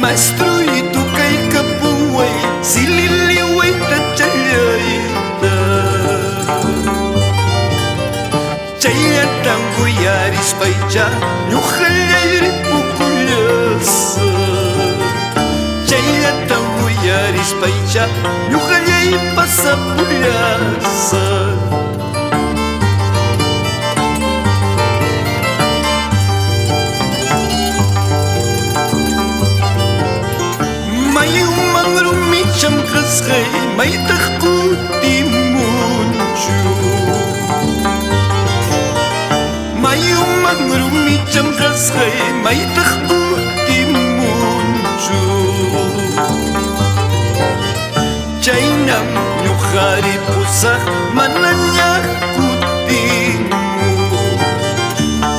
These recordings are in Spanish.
Maestro kay kabuhay, sililiway na chalyayta. Chayatang guyaris paycha, nyukalayri pukulyasa. Chayatang guyaris paycha, nyukalay pasapulyasa. Mayumang rumicham kasay, may takuti muncho. Mayumang rumicham kasay, may takuti muncho. Chaynam nyukari pusak, mananya kutingo.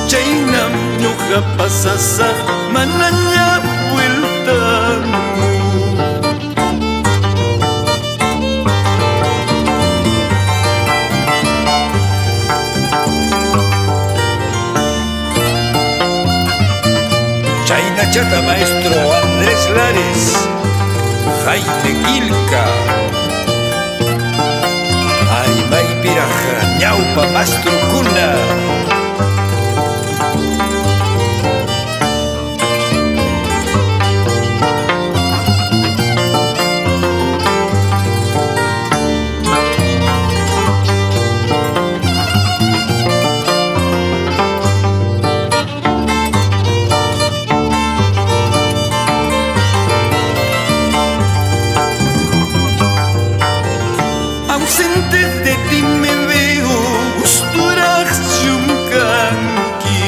Chaynam nyukapasasa, mananya bueltango. Chata maestro Andrés Lares, Jaime Quilca, Aymay Piraja, ñaupa maestro Cuna. Ausente de ti me veo, gusturach yumkanki.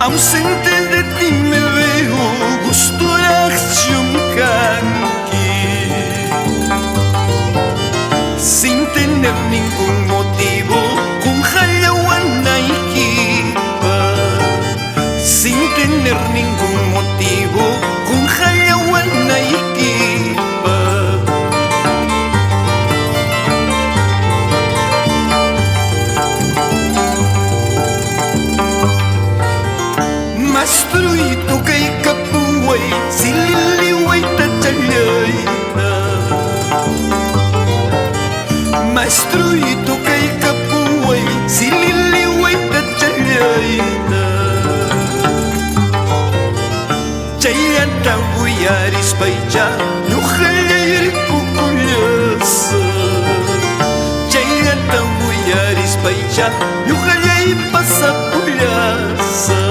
Ausente de ti me veo, gusturach yumkanki. Sin tener ningún motivo, con hayawan naikipa. Sin tener ningún motivo, con hayawan naikipa. Maestro kay kabuhay, sililiway na chalyayta. Maestro kay kabuhay, sililiway na chalyayta. Chayatang guyaris paycha, nyukalayri pukulyasa. Chayatang guyaris paycha, nyukalay pasapulyasa.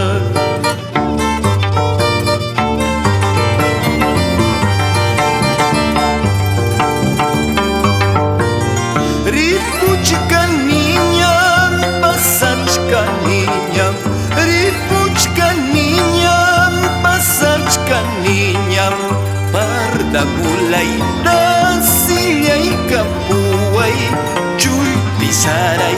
Ripuchka niñam, pasachka niñam. Ripuchka niñam, pasachka niñam. Parda bulayta, sillay kapuay, chulpi saray.